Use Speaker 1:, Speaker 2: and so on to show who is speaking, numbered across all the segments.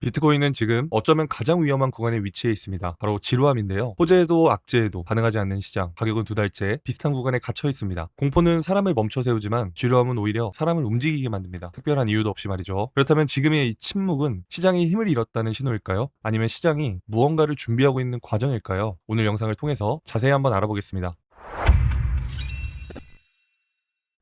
Speaker 1: 비트코인은 지금 어쩌면 가장 위험한 구간에 위치해 있습니다. 바로 지루함인데요. 호재에도 악재에도 반응하지 않는 시장, 가격은 두 달째 비슷한 구간에 갇혀 있습니다. 공포는 사람을 멈춰 세우지만 지루함은 오히려 사람을 움직이게 만듭니다. 특별한 이유도 없이 말이죠. 그렇다면 지금의 이 침묵은 시장이 힘을 잃었다는 신호일까요? 아니면 시장이 무언가를 준비하고 있는 과정일까요? 오늘 영상을 통해서 자세히 한번 알아보겠습니다.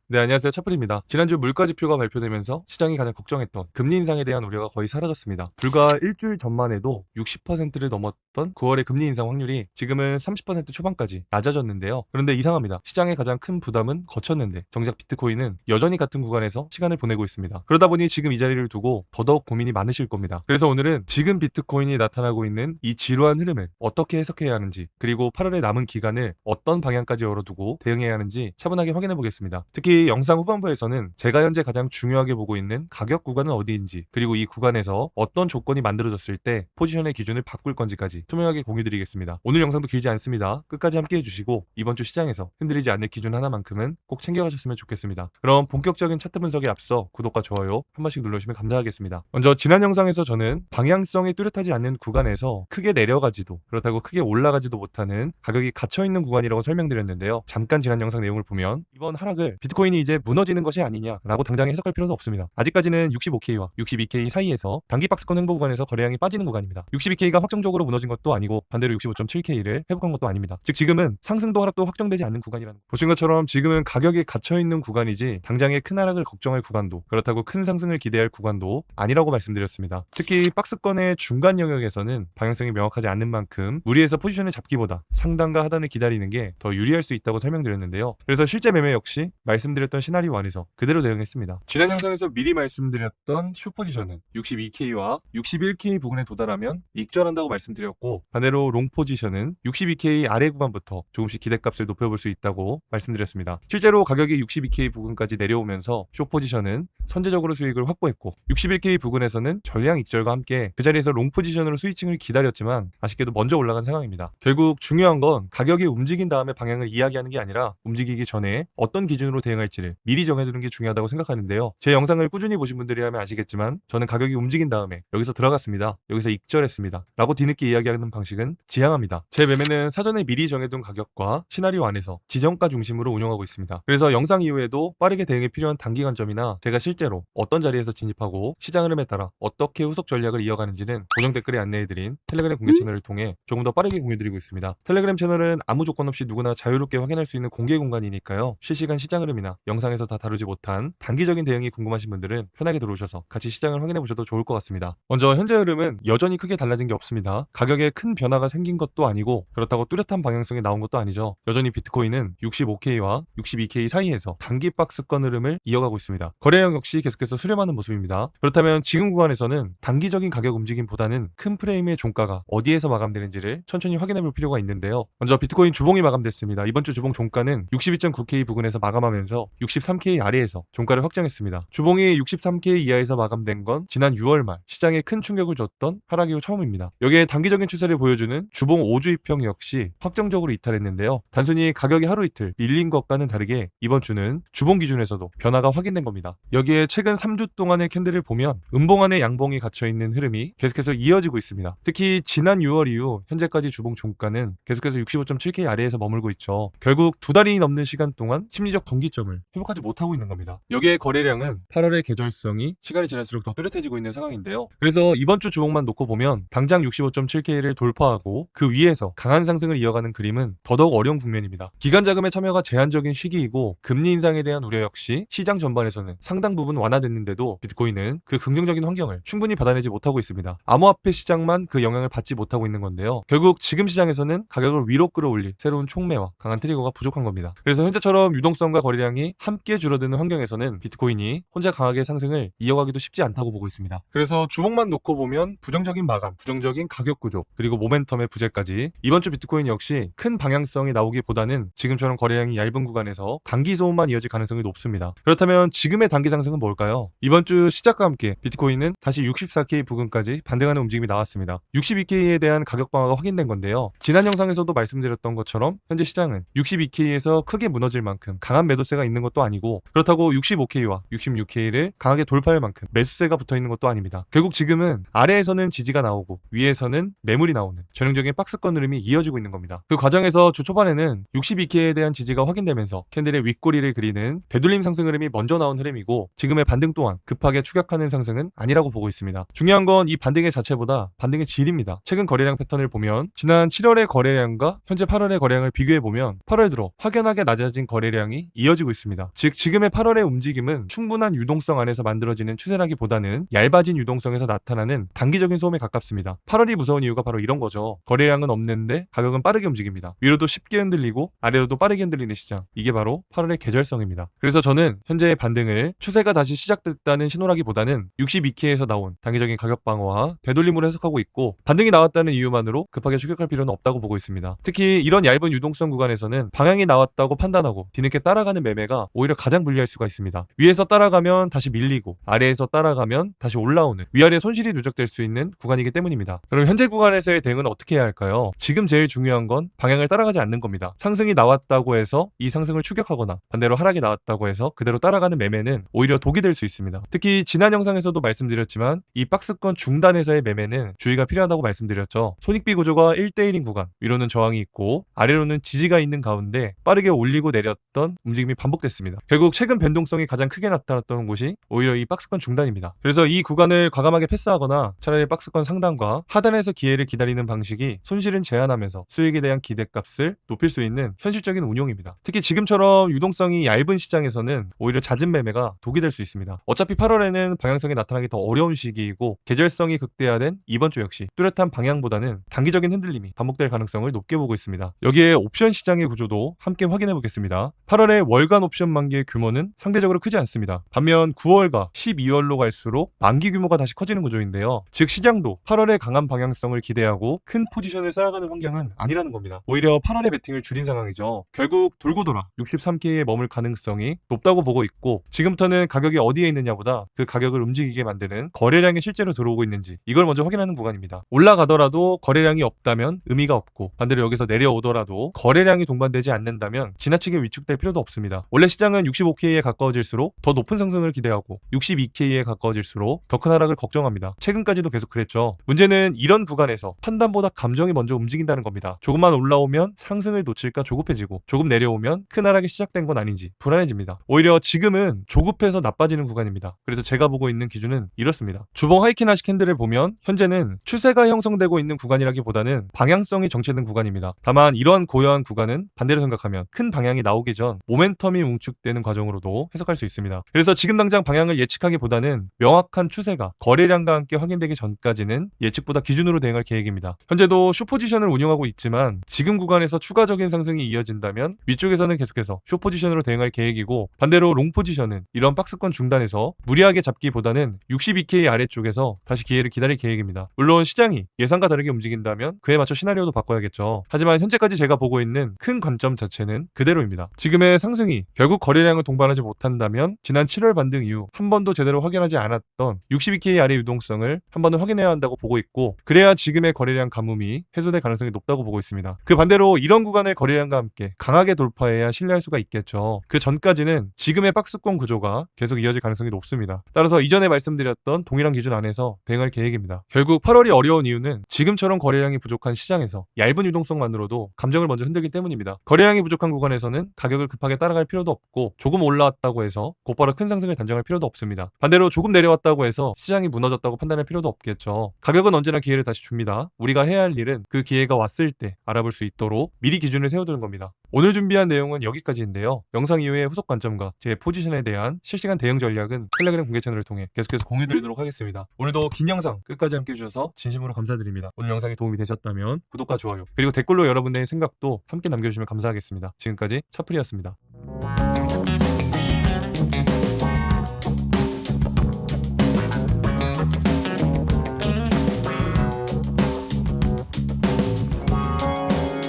Speaker 1: 네, 안녕하세요. 차플입니다. 지난주 물가지표가 발표되면서 시장이 가장 걱정했던 금리 인상에 대한 우려가 거의 사라졌습니다. 불과 일주일 전만 해도 60%를 넘었던 9월의 금리 인상 확률이 지금은 30% 초반까지 낮아졌는데요. 그런데 이상합니다. 시장의 가장 큰 부담은 거쳤는데 정작 비트코인은 여전히 같은 구간에서 시간을 보내고 있습니다. 그러다 보니 지금 이 자리를 두고 더더욱 고민이 많으실 겁니다. 그래서 오늘은 지금 비트코인이 나타나고 있는 이 지루한 흐름을 어떻게 해석해야 하는지, 그리고 8월의 남은 기간을 어떤 방향까지 열어두고 대응해야 하는지 차분하게 확인해 보겠습니다. 특히 영상 후반부에서는 제가 현재 가장 중요하게 보고 있는 가격 구간은 어디인지, 그리고 이 구간에서 어떤 조건이 만들어졌을 때 포지션의 기준을 바꿀 건지까지 투명하게 공유드리겠습니다. 오늘 영상도 길지 않습니다. 끝까지 함께 해주시고 이번 주 시장에서 흔들리지 않을 기준 하나만큼은 꼭 챙겨가셨으면 좋겠습니다. 그럼 본격적인 차트 분석에 앞서 구독과 좋아요 한 번씩 눌러주시면 감사하겠습니다. 먼저 지난 영상에서 저는 방향성이 뚜렷하지 않는 구간에서 크게 내려가지도 그렇다고 크게 올라가지도 못하는 가격이 갇혀있는 구간이라고 설명드렸는데요. 잠깐 지난 영상 내용을 보면 이번 하락을 비트코인이 이제 무너지는 것이 아니냐라고 당장 해석할 필요는 없습니다. 아직까지는 65K와 62K 사이에서 단기 박스권 횡보 구간에서 거래량이 빠지는 구간입니다. 62K가 확정적으로 무너진 것도 아니고 반대로 65.7K를 회복한 것도 아닙니다. 즉 지금은 상승도 하락도 확정되지 않는 구간이라는, 보신 것처럼 지금은 가격이 갇혀있는 구간이지 당장의 큰 하락을 걱정할 구간도, 그렇다고 큰 상승을 기대할 구간도 아니라고 말씀드렸습니다. 특히 박스권의 중간 영역에서는 방향성이 명확하지 않는 만큼 무리해서 포지션을 잡기보다 상단과 하단을 기다리는 게 더 유리할 수 있다고 설명드렸는데요. 그래서 실제 매매 역시 말씀드렸던 시나리오 안에서 그대로 대응했습니다. 지난 영상에서 미리 말씀드렸던 숏포지션은 62K와 61K 부근에 도달하면 익절한다고 말씀드렸고, 반대로 롱포지션은 62K 아래 구간부터 조금씩 기대값을 높여볼 수 있다고 말씀드렸습니다. 실제로 가격이 62K 부근까지 내려오면서 숏포지션은 선제적으로 수익을 확보했고, 61K 부근에서는 전량 익절과 함께 그 자리에서 롱포지션으로 스위칭을 기다렸지만 아쉽게도 먼저 올라간 상황입니다. 결국 중요한 건 가격이 움직인 다음에 방향을 이야기하는 게 아니라 움직이기 전에 어떤 기준으로 대응할지를 미리 정해두는 게 중요하다고 생각하는데요. 제 영상을 꾸준히 보신 분들이라면 아시겠지만 저는 가격이 움직인 다음에 여기서 들어갔습니다, 여기서 익절했습니다 라고 뒤늦게 이야기하는 방식은 지향합니다. 제 매매는 사전에 미리 정해둔 가격과 시나리오 안에서 지정가 중심으로 운영하고 있습니다. 그래서 영상 이후에도 빠르게 대응이 필요한 단기관점이나 제가 실제로 어떤 자리에서 진입하고 시장 흐름에 따라 어떻게 후속 전략을 이어가는지는 고정 댓글에 안내해드린 텔레그램 공개 채널을 통해 조금 더 빠르게 공유드리고 있습니다. 텔레그램 채널은 아무 조건 없이 누구나 자유롭게 확인할 수 있는 공개 공간이니까요. 실시간 시장 흐름이나 영상에서 다 다루지 못한 단기적인 대응이 궁금하신 분들은 편하게 들어오셔서 같이 시장을 확인해 보셔도 좋을 것 같습니다. 먼저 현재 흐름은 여전히 크게 달라진 게 없습니다. 가격에 큰 변화가 생긴 것도 아니고 그렇다고 뚜렷한 방향성이 나온 것도 아니죠. 여전히 비트코인은 65K와 62K 사이에서 단기 박스권 흐름을 이어가고 있습니다. 거래량 역시 계속해서 수렴하는 모습입니다. 그렇다면 지금 구간에서는 단기적인 가격 움직임보다는 큰 프레임의 종가가 어디에서 마감되는지를 천천히 확인해 볼 필요가 있는데요. 먼저 비트코인 주봉이 마감됐습니다. 이번 주 주봉 종가는 62.9K 부근에서 마감하면서 63K 아래에서 종가를 확정했습니다. 주봉이 63K 이하에서 마감된 건 지난 6월 말 시장에 큰 충격을 줬던 하락 이후 처음입니다. 여기에 단기적인 추세를 보여주는 주봉 5주 이평 역시 확정적으로 이탈했는데요. 단순히 가격이 하루 이틀 밀린 것과는 다르게 이번 주는 주봉 기준에서도 변화가 확인된 겁니다. 여기에 최근 3주 동안의 캔들을 보면 음봉 안에 양봉이 갇혀있는 흐름이 계속해서 이어지고 있습니다. 특히 지난 6월 이후 현재까지 주봉 종가는 계속해서 65.7K 아래에서 머물고 있죠. 결국 두 달이 넘는 시간 동안 심리적 경기점을 회복하지 못하고 있는 겁니다. 여기에 거래량은 8월의 계절성이 시간이 지날수록 더 뚜렷해지고 있는 상황인데요. 그래서 이번 주 주봉만 놓고 보면 당장 65.7K를 돌파하고 그 위에서 강한 상승을 이어가는 그림은 더더욱 어려운 국면입니다. 기관 자금의 참여가 제한적인 시기이고 금리 인상에 대한 우려 역시 시장 전반에서는 상당 부분 완화됐는데도 비트코인은 그 긍정적인 환경을 충분히 받아내지 못하고 있습니다. 암호화폐 시장만 그 영향을 받지 못하고 있는 건데요. 결국 지금 시장에서는 가격을 위로 끌어올릴 새로운 촉매와 강한 트리거가 부족한 겁니다. 그래서 현재처럼 유동성과 거래량이 함께 줄어드는 환경에서는 비트코인이 혼자 강하게 상승을 이어가기도 쉽지 않다고 보고 있습니다. 그래서 주봉만 놓고 보면 부정적인 마감, 부정적인 가격 구조, 그리고 모멘텀의 부재까지 이번 주 비트코인 역시 큰 방향성이 나오기보다는 지금처럼 거래량이 얇은 구간에서 단기 소음만 이어질 가능성이 높습니다. 그렇다면 지금의 단기 상승은 뭘까요? 이번 주 시작과 함께 비트코인은 다시 64K 부근까지 반등하는 움직임이 나왔습니다. 62K에 대한 가격 방어가 확인된 건데요. 지난 영상에서도 말씀드렸던 것처럼 현재 시장은 62K에서 크게 무너질 만큼 강한 매도세가 있는 것도 아니고 그렇다고 65K와 66K를 강하게 돌파할 만큼 매수세가 붙어있는 것도 아닙니다. 결국 지금은 아래에서는 지지가 나오고 위에서는 매물이 나오는 전형적인 박스권 흐름이 이어지고 있는 겁니다. 그 과정에서 주 초반에는 62K에 대한 지지가 확인되면서 캔들의 윗꼬리를 그리는 되돌림 상승 흐름이 먼저 나온 흐름이고 지금의 반등 또한 급하게 추격하는 상승은 아니라고 보고 있습니다. 중요한 건 이 반등의 자체보다 반등의 질입니다. 최근 거래량 패턴을 보면 지난 7월의 거래량과 현재 8월의 거래량을 비교해보면 8월 들어 확연하게 낮아진 거래량이 이어지고 있습니다. 즉 지금의 8월의 움직임은 충분한 유동성 안에서 만들어지는 추세라기보다는 얇아진 유동성에서 나타나는 단기적인 소음에 가깝습니다. 8월이 무서운 이유가 바로 이런 거죠. 거래량은 없는데 가격은 빠르게 움직입니다. 위로도 쉽게 흔들리고 아래로도 빠르게 흔들리는 시장. 이게 바로 8월의 계절성입니다. 그래서 저는 현재의 반등을 추세가 다시 시작됐다는 신호라기보다는 62K에서 나온 단기적인 가격 방어와 되돌림으로 해석하고 있고 반등이 나왔다는 이유만으로 급하게 추격할 필요는 없다고 보고 있습니다. 특히 이런 얇은 유동성 구간에서는 방향이 나왔다고 판단하고 뒤늦게 따라가는 매매가 오히려 가장 불리할 수가 있습니다. 위에서 따라가면 다시 밀리고 아래에서 따라가면 다시 올라오는 위아래 손실이 누적될 수 있는 구간이기 때문입니다. 그럼 현재 구간에서의 대응은 어떻게 해야 할까요? 지금 제일 중요한 건 방향을 따라가지 않는 겁니다. 상승이 나왔다고 해서 이 상승을 추격하거나 반대로 하락이 나왔다고 해서 그대로 따라가는 매매는 오히려 독이 될 수 있습니다. 특히 지난 영상에서도 말씀드렸지만 이 박스권 중단에서의 매매는 주의가 필요하다고 말씀드렸죠. 손익비 구조가 1대1인 구간, 위로는 저항이 있고 아래로는 지지가 있는 가운데 빠르게 올리고 내렸던 움직임이 반복됐습니다. 결국 최근 변동성이 가장 크게 나타났던 곳이 오히려 이 박스권 중단입니다. 그래서 이 구간을 과감하게 패스하거나 차라리 박스권 상단과 하단에서 기회를 기다리는 방식이 손실은 제한하면서 수익에 대한 기대값을 높일 수 있는 현실적인 운용입니다. 특히 지금처럼 유동성이 얇은 시장에서는 오히려 잦은 매매가 독이 될 수 있습니다. 어차피 8월에는 방향성이 나타나기 더 어려운 시기이고 계절성이 극대화된 이번 주 역시 뚜렷한 방향보다는 단기적인 흔들림이 반복될 가능성을 높게 보고 있습니다. 여기에 옵션 시장의 구조도 함께 확인해 보겠습니다. 8월의 월간 옵션 만기의 규모는 상대적으로 크지 않습니다. 반면 9월과 12월로 갈수록 만기 규모가 다시 커지는 구조인데요. 즉 시장도 8월의 강한 방향성을 기대하고 큰 포지션을 쌓아가는 환경은 아니라는 겁니다. 오히려 8월의 베팅을 줄인 상황이죠. 결국 돌고 돌아 63K에 머물 가능성이 높다고 보고 있고 지금부터는 가격이 어디에 있느냐보다 그 가격을 움직이게 만드는 거래량이 실제로 들어오고 있는지 이걸 먼저 확인하는 구간입니다. 올라가더라도 거래량이 없다면 의미가 없고 반대로 여기서 내려오더라도 거래량이 동반되지 않는다면 지나치게 위축될 필요도 없습니다. 원래 시장은 65K에 가까워질수록 더 높은 상승을 기대하고 62K에 가까워질수록 더 큰 하락을 걱정합니다. 최근까지도 계속 그랬죠. 문제는 이런 구간에서 판단보다 감정이 먼저 움직인다는 겁니다. 조금만 올라오면 상승을 놓칠까 조급해지고 조금 내려오면 큰 하락이 시작된 건 아닌지 불안해집니다. 오히려 지금은 조급해서 나빠지는 구간입니다. 그래서 제가 보고 있는 기준은 이렇습니다. 주봉 하이키나시 캔들을 보면 현재는 추세가 형성되고 있는 구간이라기보다는 방향성이 정체된 구간입니다. 다만 이러한 고요한 구간은 반대로 생각하면 큰 방향이 나오기 전 모멘텀이 웅축되는 과정으로도 해석할 수 있습니다. 그래서 지금 당장 방향을 예측하기보다는 명확한 추세가 거래량과 함께 확인되기 전까지는 예측보다 기준으로 대응할 계획입니다. 현재도 숏포지션을 운영하고 있지만 지금 구간에서 추가적인 상승이 이어진다면 위쪽에서는 계속해서 숏포지션으로 대응할 계획이고 반대로 롱포지션은 이런 박스권 중단에서 무리하게 잡기보다는 62K 아래쪽에서 다시 기회를 기다릴 계획입니다. 물론 시장이 예상과 다르게 움직인다면 그에 맞춰 시나리오도 바꿔야겠죠. 하지만 현재까지 제가 보고 있는 큰 관점 자체는 그대로입니다. 지금의 상승이 결국 거래량을 동반하지 못한다면 지난 7월 반등 이후 한 번도 제대로 확인하지 않았던 62K 아래 유동성을 한 번은 확인해야 한다고 보고 있고 그래야 지금의 거래량 가뭄이 해소될 가능성이 높다고 보고 있습니다. 그 반대로 이런 구간의 거래량과 함께 강하게 돌파해야 신뢰할 수가 있겠죠. 그 전까지는 지금의 박스권 구조가 계속 이어질 가능성이 높습니다. 따라서 이전에 말씀드렸던 동일한 기준 안에서 대응할 계획입니다. 결국 8월이 어려운 이유는 지금처럼 거래량이 부족한 시장에서 얇은 유동성만으로도 감정을 먼저 흔들기 때문입니다. 거래량이 부족한 구간에서는 가격을 급하게 따라갈 필요도 없고 조금 올라왔다고 해서 곧바로 큰 상승을 단정할 필요도 없습니다. 반대로 조금 내려왔다고 해서 시장이 무너졌다고 판단할 필요도 없겠죠. 가격은 언제나 기회를 다시 줍니다. 우리가 해야 할 일은 그 기회가 왔을 때 알아볼 수 있도록 미리 기준을 세워두는 겁니다. 오늘 준비한 내용은 여기까지인데요. 영상 이후에 후속 관점과 제 포지션에 대한 실시간 대응 전략은 텔레그램 공개 채널을 통해 계속해서 공유드리도록 하겠습니다. 오늘도 긴 영상 끝까지 함께 해주셔서 진심으로 감사드립니다. 오늘 영상이 도움이 되셨다면 구독과 좋아요 그리고 댓글로 여러분의 생각도 함께 남겨주시면 감사하겠습니다. 지금까지 차프리였습니다.